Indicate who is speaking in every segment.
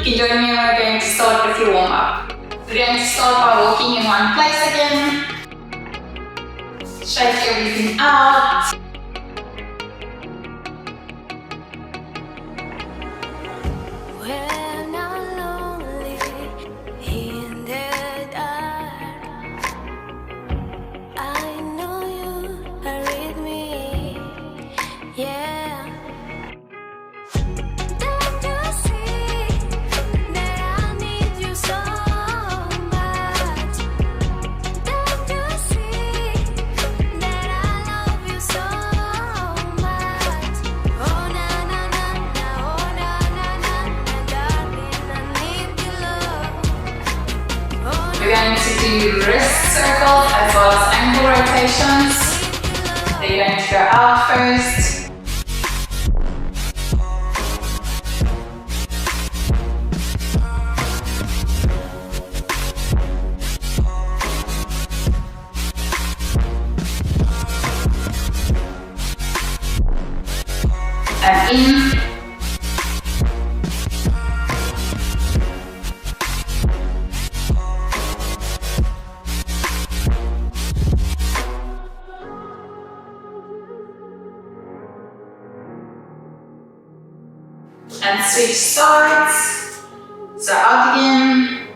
Speaker 1: can join me and we're going to start with your warm-up. We're going to start by walking in one place again. Shake everything out.
Speaker 2: When I'm lonely in the dark, I know you are with me, yeah. Don't you see that I need you so much? Don't you see that I love you so much? Oh na na na na, oh na na na na, darling, I need your love. Oh
Speaker 1: We're going to do wrist circles as well as ankle rotations. So you're going to go out first. And in. And switch sides. So out again.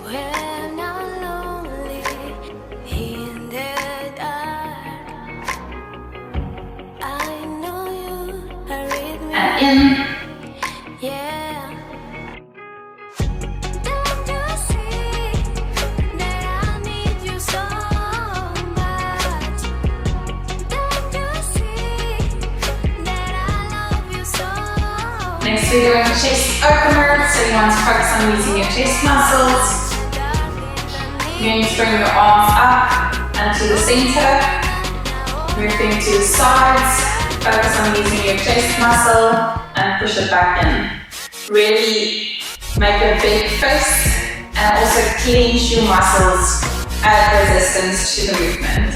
Speaker 2: when I'm lonely in the dark, I know you are with me,
Speaker 1: And in.
Speaker 2: yeah. Don't you see that I need you so much? Don't you see that I love you so much?
Speaker 1: Next we're doing chest opener. So you want to focus on using your chest muscles. You're going to bring your arms up and to the center. Moving to the sides. Focus on using your chest muscle and push it back in. Really make a big fist and also clench your muscles, add resistance to the movement.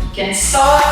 Speaker 1: You can start.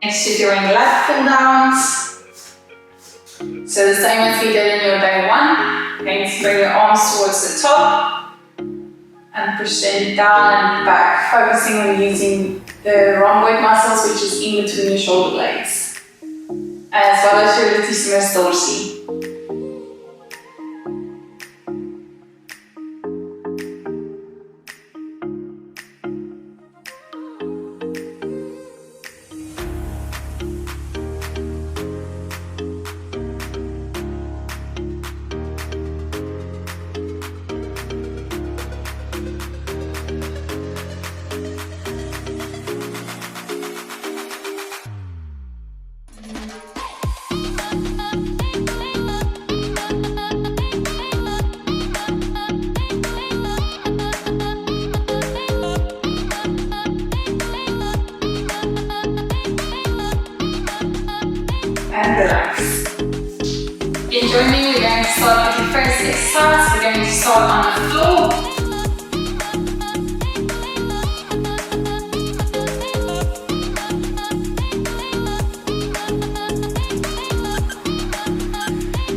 Speaker 1: Next you're doing lat pull downs. So the same as we did in your day one. You're going to bring your arms towards the top and push them down and back, focusing on using the rhomboid muscles, which is in between your shoulder blades, as well as your latissimus dorsi. And relax. Join me, we're going to start with the first exercise. We're going to start on the floor.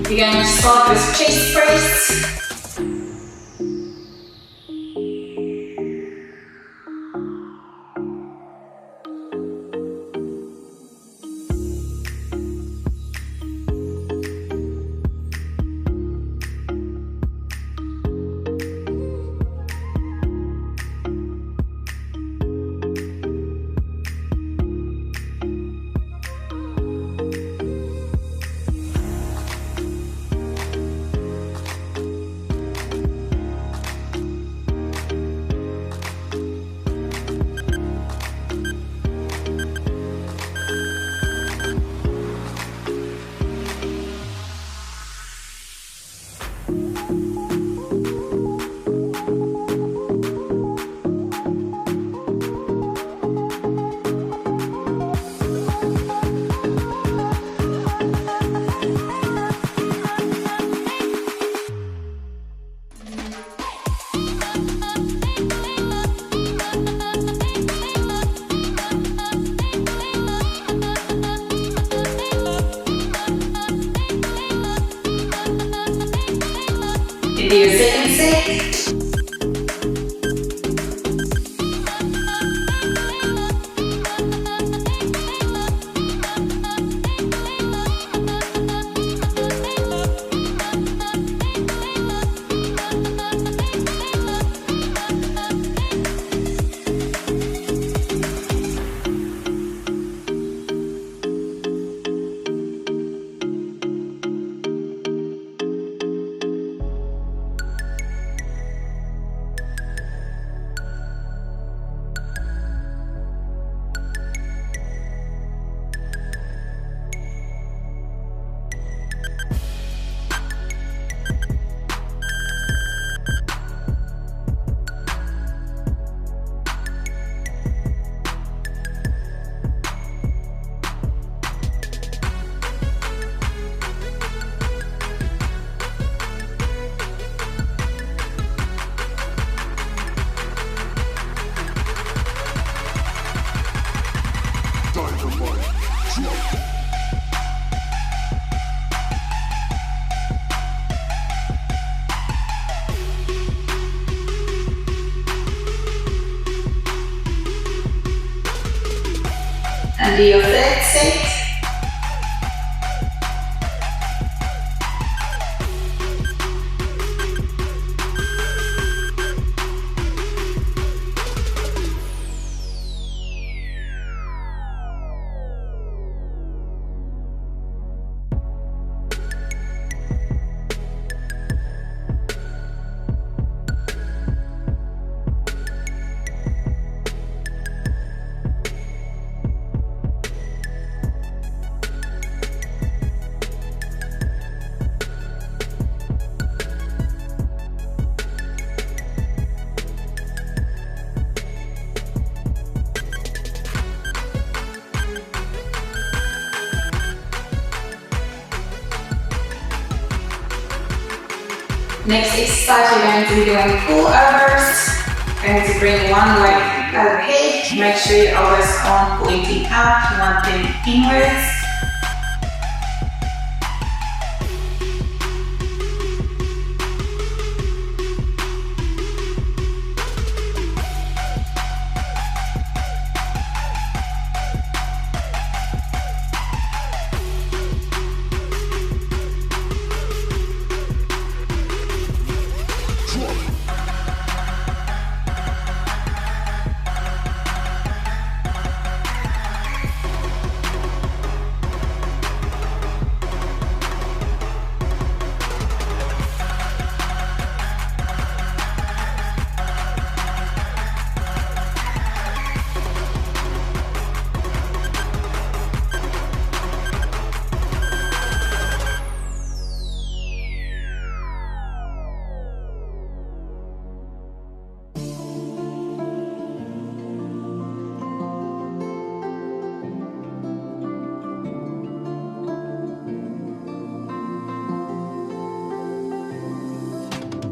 Speaker 1: We're going to start with chest press. Into your second set. And do your third set. Next exercise, you're going to be doing pull-overs. You're going to bring one leg overhead. Make sure your elbows aren't pointing out. You want them inwards.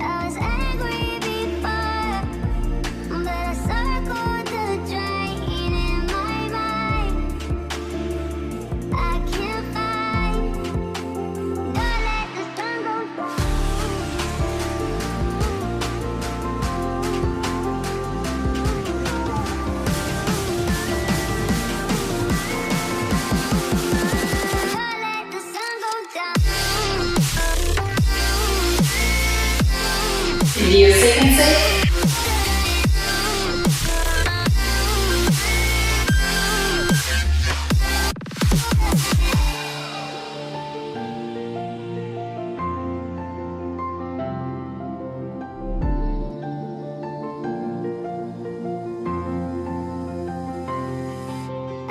Speaker 2: I was angry before, but I circled the drain in my mind. I can't find. Don't let the sun go down. Don't let the sun go down.
Speaker 1: And do your second set.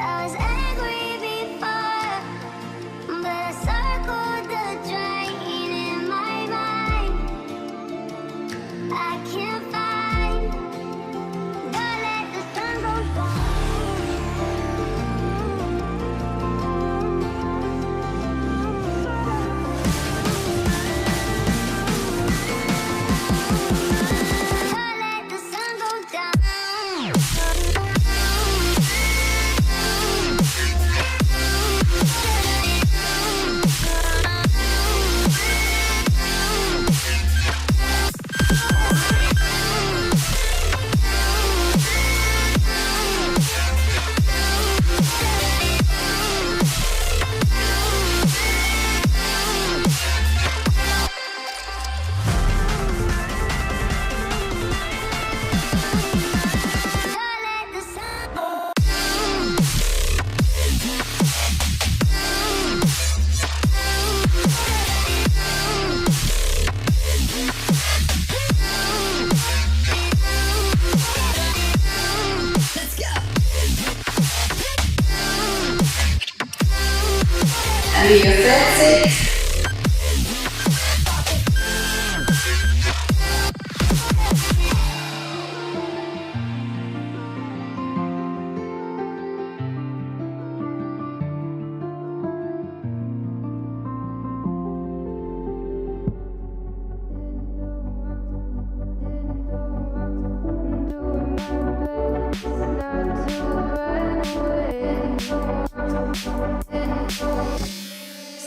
Speaker 2: I was angry before, but I circled the drain in my mind. I
Speaker 1: sit.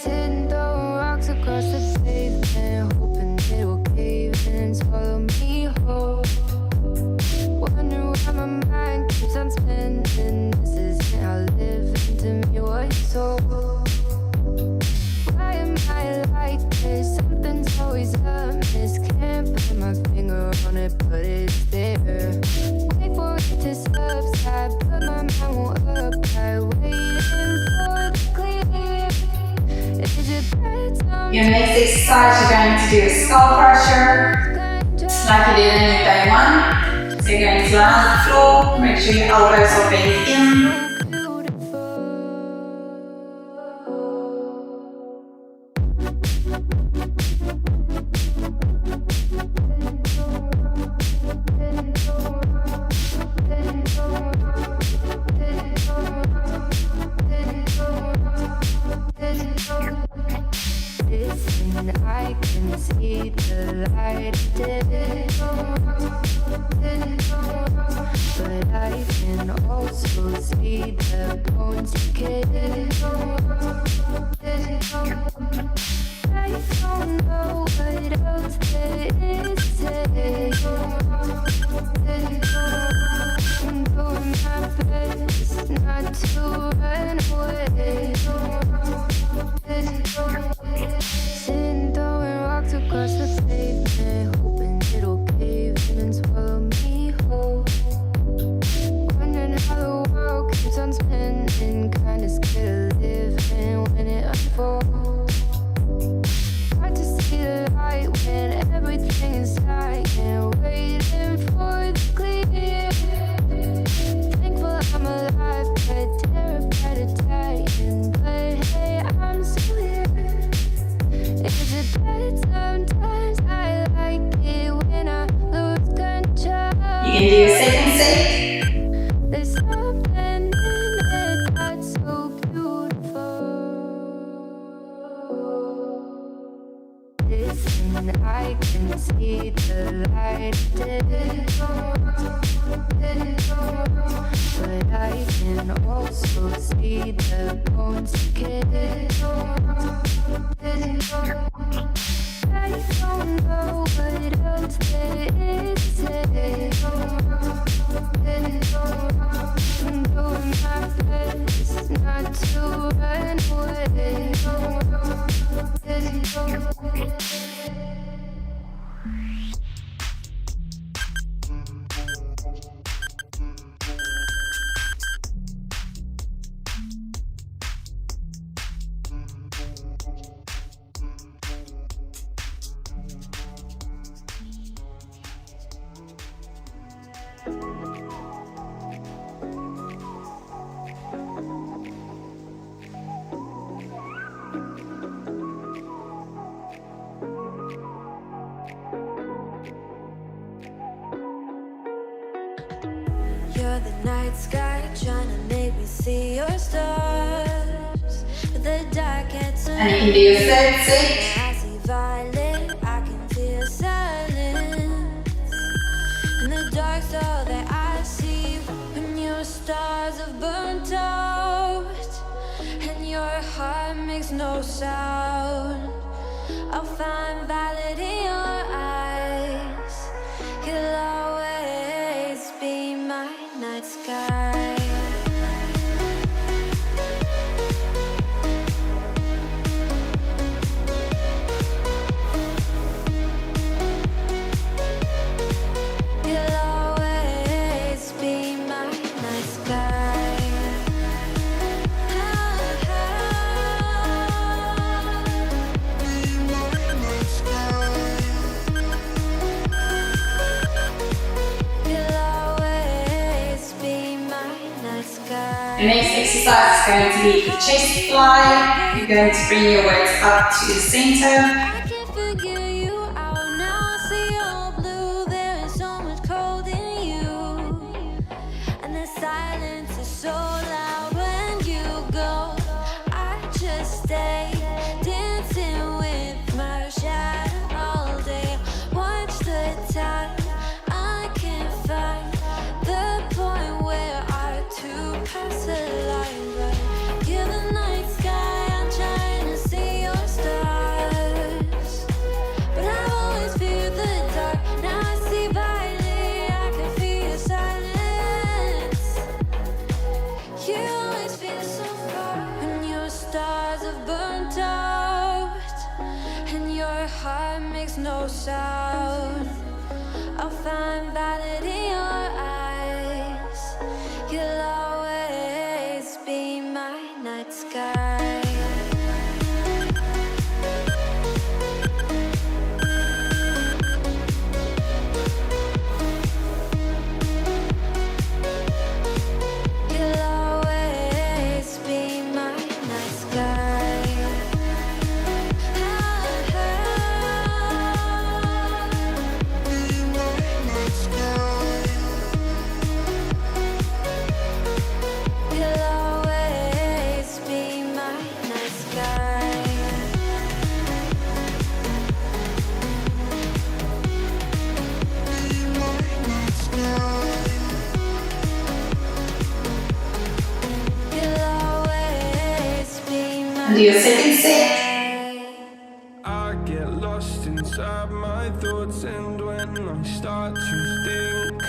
Speaker 2: Sitting throwing rocks across the pavement, hoping it will cave in and swallow me whole. Wondering why my mind keeps on spinning. This isn't how living to me was told. Why am I like this? Something's always amiss. Can't put my finger on it, but it's there. Wait for it to subside, but my mind won't apply. Waiting for the clear. Is it bedtime?
Speaker 1: Your next exercise, you're going to do a skull crusher, just like you did in day one. So you're going to lie on the floor, make sure your elbows are bent in.
Speaker 2: I can see the light but I can also see the bones decay. I don't know what else there is to say. I'm doing my best not to run away. Sitting throwing rocks across the pavement, hoping it'll cave in and swallow me whole. Wondering how the world keeps on spinning, kinda scared of living when it unfolds. Hard to see the light when everything is dying, waiting for the clear. Thankful I'm alive, but terrified of dying. But hey, I'm still here. Is it bad? Sometimes I like it when I lose control.
Speaker 1: You can do a second set.
Speaker 2: There's something in it that's so beautiful. Listen, I can see the light but I can also see the bones decay. I don't know what else there is to say. I'm doing my best not to run away. You're the night sky trying to make me see your stars, but the dark gets
Speaker 1: And you can do your third set.
Speaker 2: I see violet, I can feel silence. In the dark's all that I see when your stars have burnt out and your heart makes no sound. I'll find violet in your eyes. You'll always be my night sky. You'll always be my night sky. Be my night
Speaker 1: exercise is going to be a chest fly. You're going to bring your weights up to the center.
Speaker 2: I can't figure you out now. I see all blue. There is so much cold in you, and the silence is so loud when you go. I just stay dancing with my shadow all day. Watch the time. I can't find the point where our two paths align. But you're the night sky. I'm trying to see your stars, but I've always feared the dark. Now I see violet. I can feel your silence. You always feel so far, and your stars have burnt out, and your heart makes no sound. I'll find valid in your eyes. You'll always be my night sky. You'll always be my night sky. You'll always be my night sky. You'll always be my
Speaker 1: And do your second set.
Speaker 3: I get lost inside my thoughts, and when I start to think,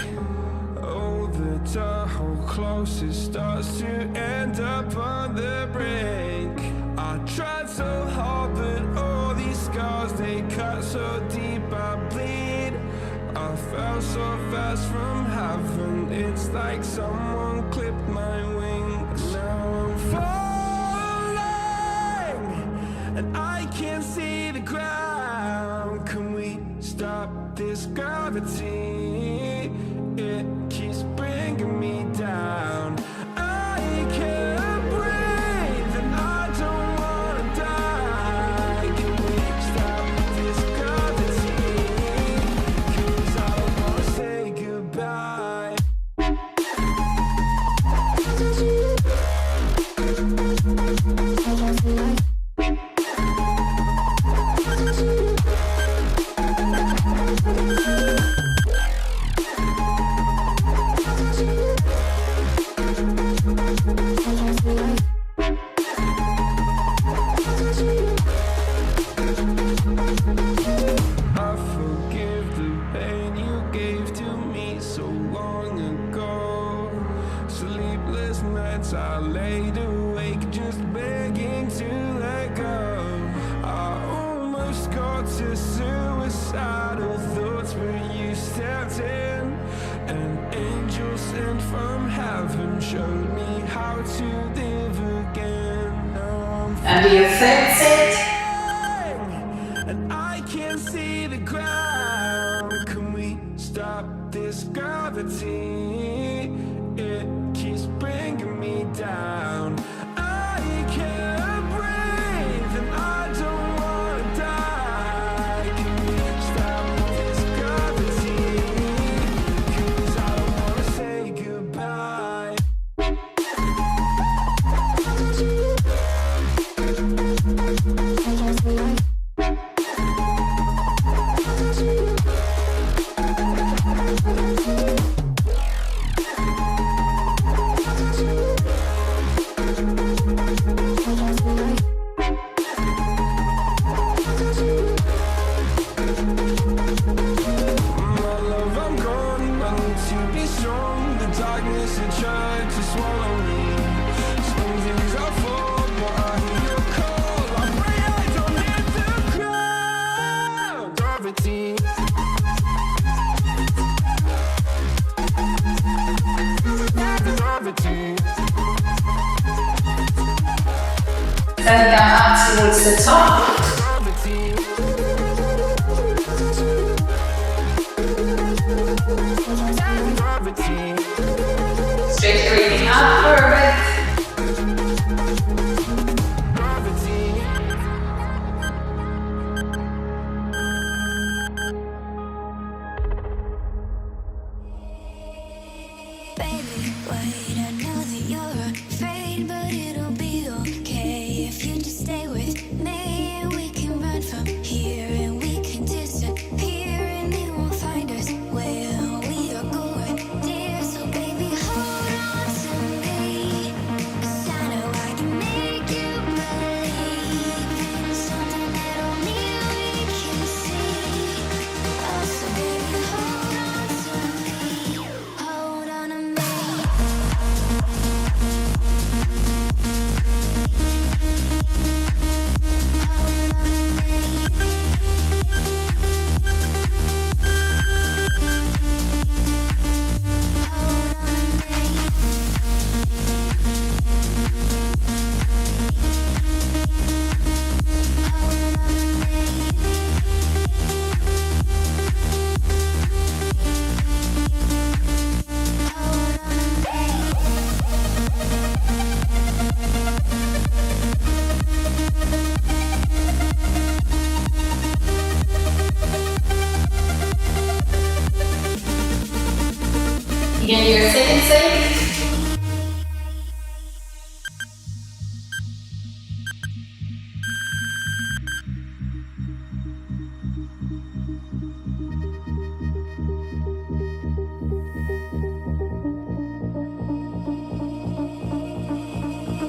Speaker 3: oh, the time how close it starts to end up on the brink. I tried so hard, but all these scars, they cut so deep, I bleed. I fell so fast from heaven, it's like someone clipped my wings. Now I'm falling, and I can't see the ground. Can we stop this gravity? It keeps bringing me down. I can't breathe, and I don't wanna die. Can we stop this gravity? 'Cause I don't wanna say goodbye. I forgive the pain you gave to me so long ago. Sleepless nights I laid awake just begging to let go. I almost got to suicidal thoughts, but you stepped in. An angel sent from heaven showed me how to live again. Now I'm
Speaker 1: And do your third set.
Speaker 3: and I can't see the ground. Can we stop this gravity? It keeps bringing me down. I can't breathe, and I don't wanna die. Can we stop this gravity? 'Cause I don't wanna say goodbye. My love, I'm gone. I need to be strong. The darkness had tried to swallow me. Some days I fall, but I hear your call. I pray I don't hit the ground. Gravity. Gravity.
Speaker 1: Then down up towards the top.
Speaker 3: Gravity. Gravity.
Speaker 1: Straight breathing up for a bit. safe.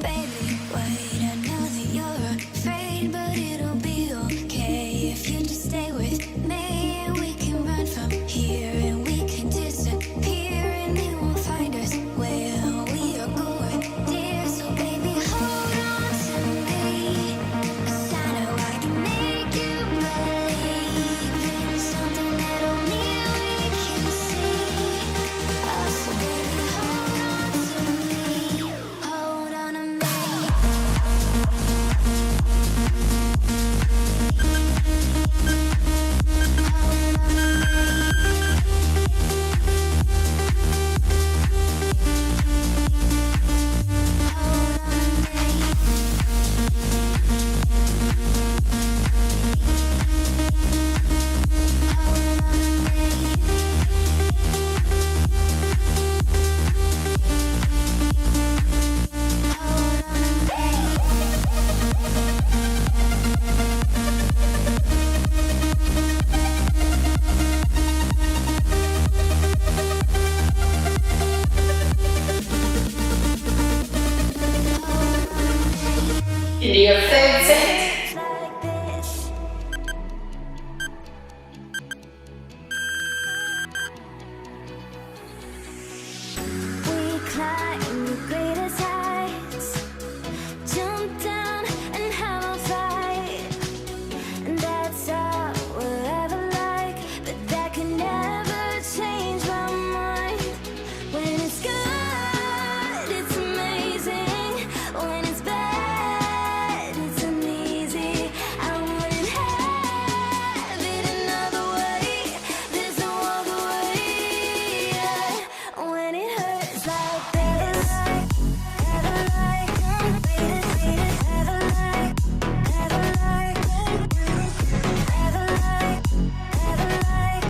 Speaker 2: Baby, wait, I know that you're afraid, but it'll be okay if you just stay with me. And we can run from here, and we can disappear, and they won't find us where we are going, dear. So baby, hold on to me, 'cause I know I can make you believe in something that only we can see. Oh, so baby, hold on to me, hold on to me.
Speaker 1: Into your third set.
Speaker 2: Like this. We climb the greatest heights, jump down and have a fight, and that's all we'll ever like. But that can never change my mind. When it's good, it's amazing. When it's bad, it's uneasy. I wouldn't have it another way. There's no other way. When it hurts like this, ever like, ever like, ever like, ever like, ever like, ever like.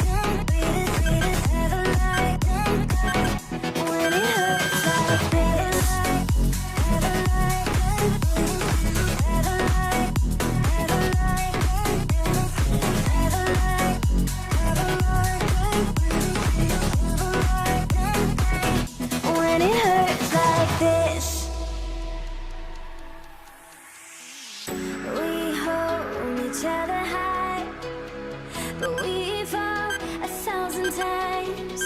Speaker 2: When it hurts like this, ever like, ever like, ever like, ever like, when it hurts like this. We hold each other high, but we fall 1,000 times.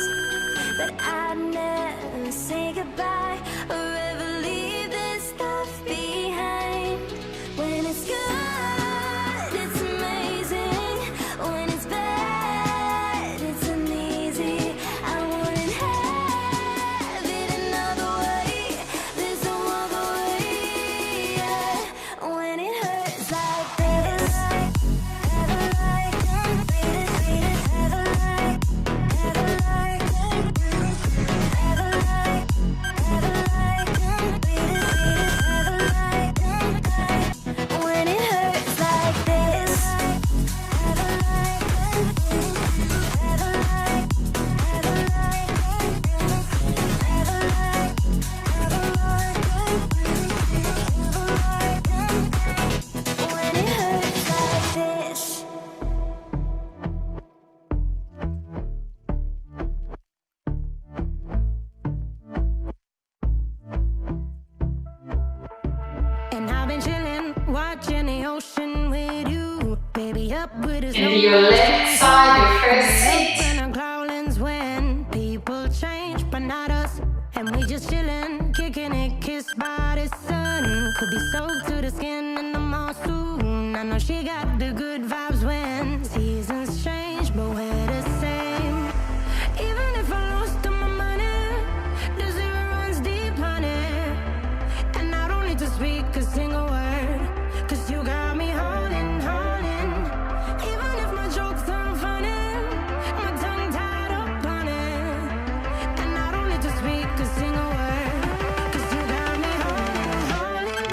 Speaker 2: But I'd never say goodbye or ever leave this stuff behind. When it's good, it's amazing. When it's bad, it's uneasy. I wouldn't have it another way. There's no other way. When it hurts like this, ever like, ever like, ever like, ever like, ever like, ever like. When it hurts like this, ever like, ever like, ever like, ever like, ever like. When it hurts like this.
Speaker 4: And I've been chilling, watching the ocean with you. Baby, up with his
Speaker 1: Into your left side, your first set.
Speaker 4: and our growlings when people change, but not us. And we just chilling, kicking it, kissed by the sun. Could be soaked to the skin in the mall soon. I know she got the good vibes when seasons change, but we're the same. Even if I lost all my money, the zero runs deep, honey. And I don't need to speak a single word, 'cause you got me holding, holding. Even if my jokes aren't funny, my tongue tied up on it. And I don't need to speak a single word, 'cause you got me holding, holding.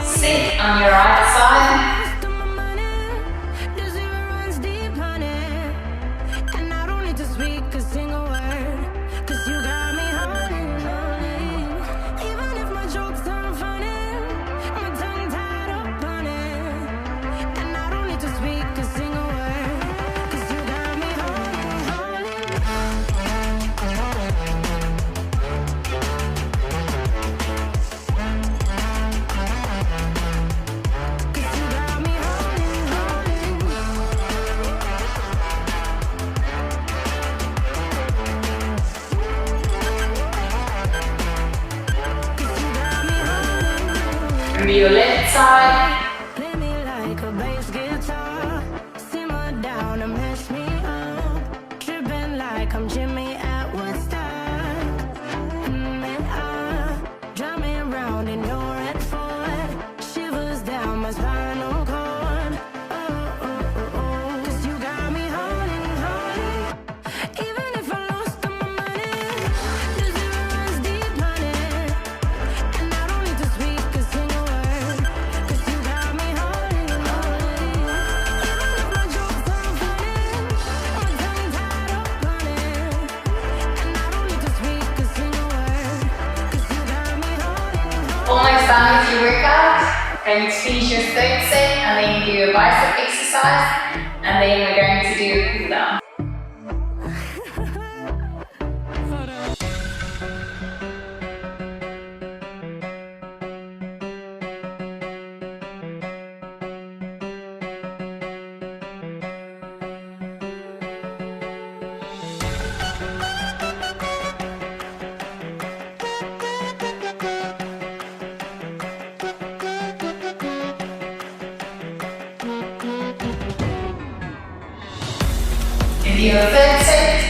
Speaker 1: sit on your right side. Remember your left side.
Speaker 4: Play me like a bass guitar, simmer down and mess me up, tripping like I'm Jimmy at Woodstock. And I drive me around in your red Ford, shivers down my spinal cord. Oh, oh, oh, oh. 'Cause you got me holding, holding. Even if I lost all my money, the zero runs deep, honey. And I don't need to speak a single word, 'cause you got me holding, holding. Even if my jokes aren't funny, my tongue tied up on it. And I don't need to speak a single word, 'cause you got me holding,
Speaker 1: Almost done with your workout. Going to finish your third set and then you do a bicep exercise and then we're going to do a cool down. And do your third set.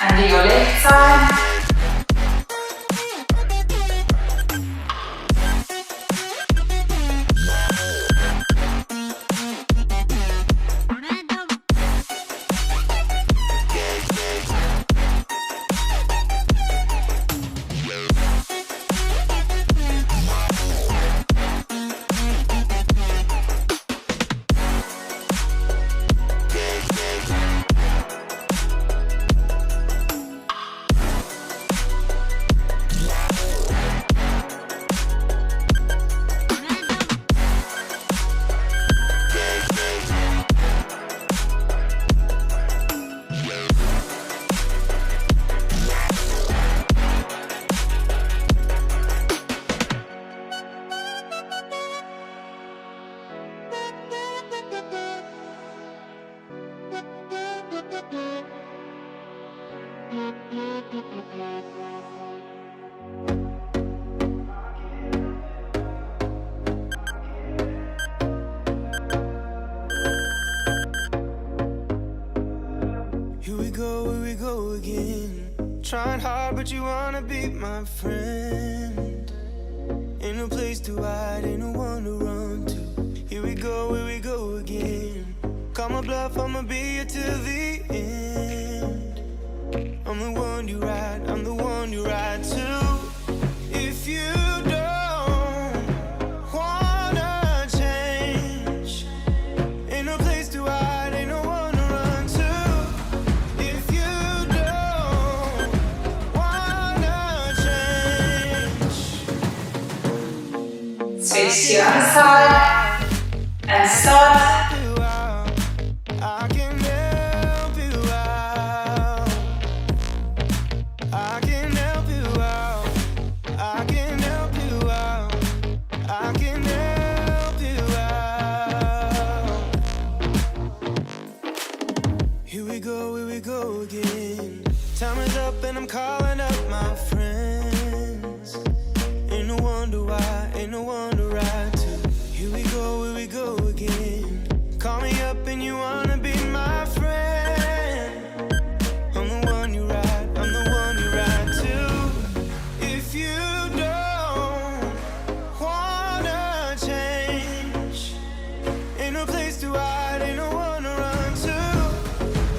Speaker 1: And do your left side.
Speaker 3: Here we go again. Trying hard, but you wanna be my friend. Ain't no place to hide, ain't no one to run to. Here we go again. Call my bluff, I'ma be here till the end. I'm the one you ride, I'm the one you ride to. If you don't
Speaker 1: to your other side and start.
Speaker 3: I can help you out. I can help you out. I can help you out. I can help you out. Here we go again. Time is up and I'm calling up my friends. Ain't no wonder why, ain't no wonder I too. Here we go again. Call me up and you wanna be my friend. I'm the one you ride, I'm the one you ride to. If you don't wanna change, ain't no place to hide, ain't no one to run to.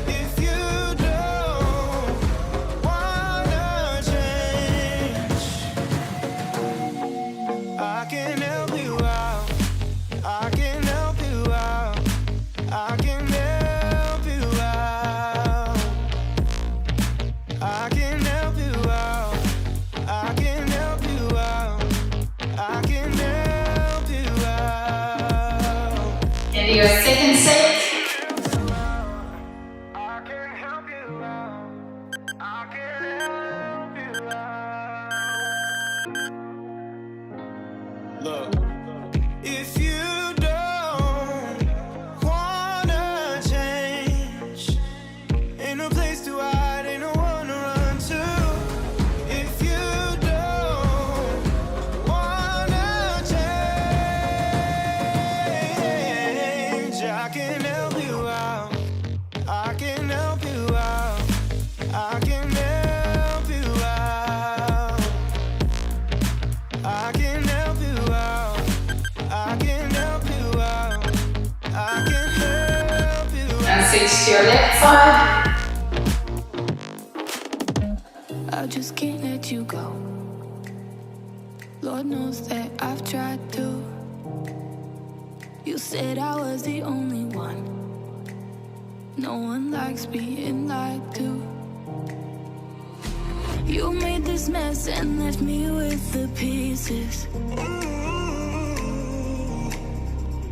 Speaker 3: If you don't wanna change, I can help you out. I can help you out. I can help you out. I can help you out. I can help you out. I can help you out.
Speaker 1: Into your second set.
Speaker 3: I can help you out. I can help you out. Look, if you don't wanna change, ain't no place to hide, ain't no one to run to. If you don't wanna change, I can help you out. I can help you out. I can help you out. I can help you out. I can help you out. I can help you out.
Speaker 1: And switch to your left side.
Speaker 2: I just can't let you go. Lord knows that I've tried to. You said I was the only one. No one likes being lied to. You made this mess and left me with the pieces.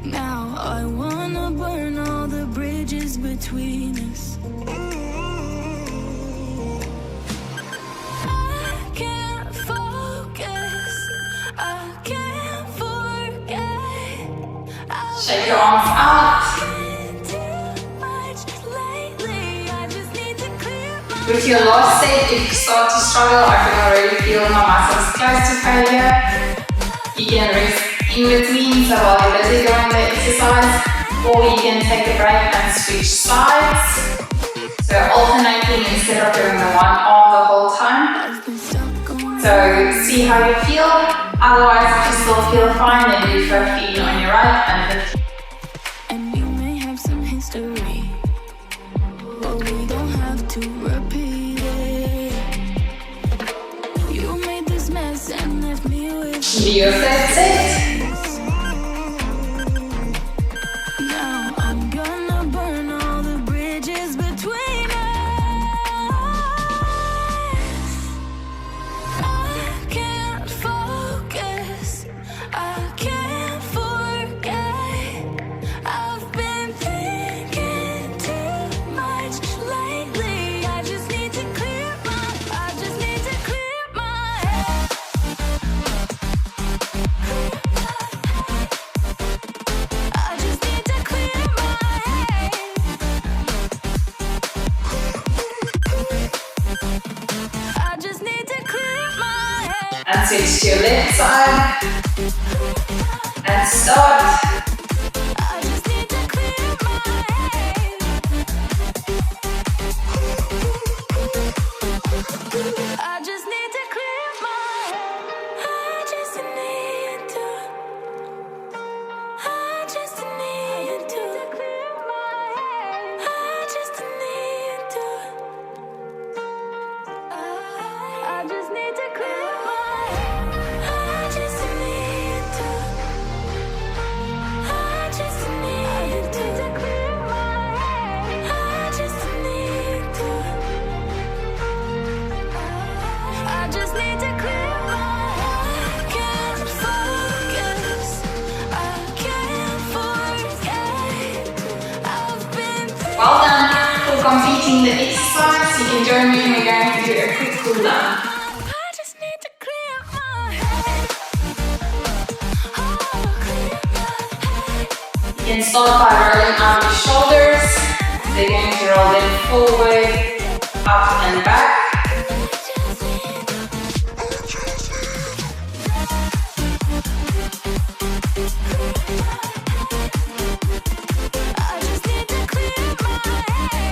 Speaker 2: Now I wanna burn all the bridges between us. I can't focus. I can't forget.
Speaker 1: Shake your arms out.
Speaker 2: Can't do much lately. I just need to clear my
Speaker 1: With your last set, if you start to struggle, I can already feel my muscles close to failure. You can rest in between, so while you're busy doing the exercise, or you can take a break and switch sides. So alternating instead of doing the one arm the whole time.
Speaker 2: I've been stuck on
Speaker 1: So see how you feel. Otherwise, if you still feel fine, then do 15 on your right and 15.
Speaker 2: and we may have some history, but we don't have to repeat it. You made this mess and left me with
Speaker 1: Do your third set.
Speaker 2: now I'm gonna burn all the bridges between us. I can't focus. I can't forget. I've been thinking too much lately. I just need to clear my head. I just need to clear my head. I just need to clear my head.
Speaker 1: And switch to your left side. And start.
Speaker 2: I just need to clear my head. I just need to clear my head. I just need to. I just need to clear my head. I just need to. I just need to clear my head. I just need to.
Speaker 1: completing the exercise, you can join me and we're going to do a quick cool down.
Speaker 2: I just need to clear my head. Oh, clear my head.
Speaker 1: You can start by rolling out your shoulders. They're going to roll them forward, up and back.
Speaker 2: I just need to clear my head.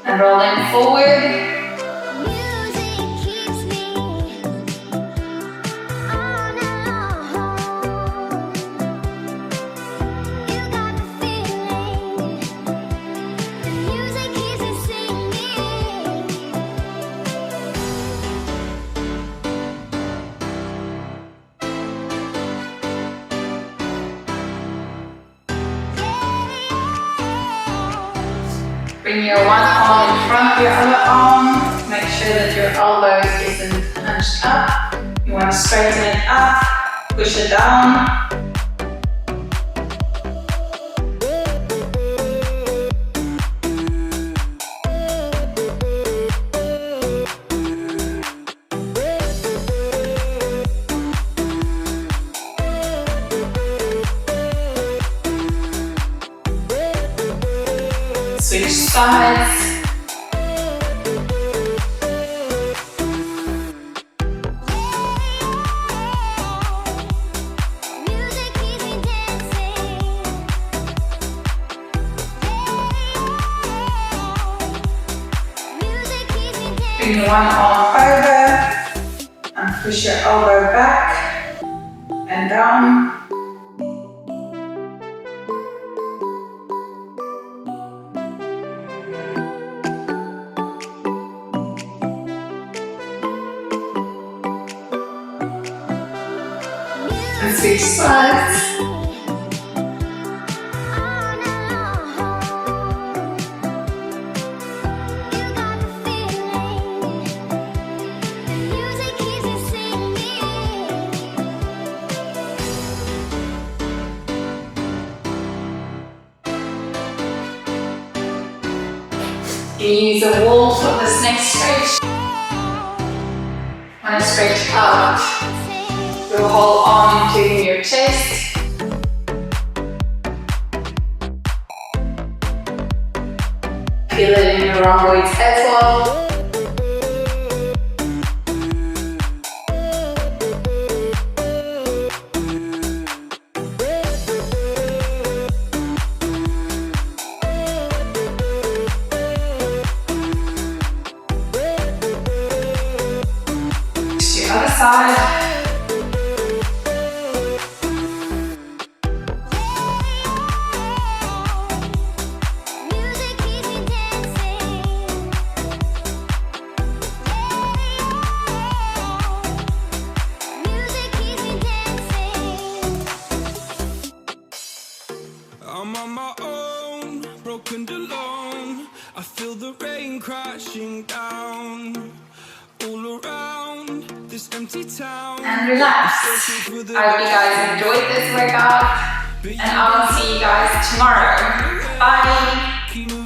Speaker 1: And roll them forward.
Speaker 2: Music keeps me on and on. You got the feeling. The music keeps me singing.
Speaker 1: Bring your one arm in front of your other arm. Make sure that your elbow isn't hunched up. You want to straighten it up, push it down. Switch sides.
Speaker 2: Music keeps me dancing. Music keeps me dancing.
Speaker 1: Bring one arm over and push your elbow back and down. And switch sides.
Speaker 2: On and on. You got the feeling. The music keeps me singing.
Speaker 1: You use the wall for this next stretch. Want to stretch out your whole arm into your chest. Feel it in your rhomboids as well. To the other side.
Speaker 2: Music keeps me dancing. Music keeps me dancing.
Speaker 3: I'm on my own, broken and alone. I feel the rain crashing down all around this empty town.
Speaker 1: And relax. I hope you guys enjoyed this workout, and I will see you guys tomorrow. Bye.
Speaker 3: Keep moving.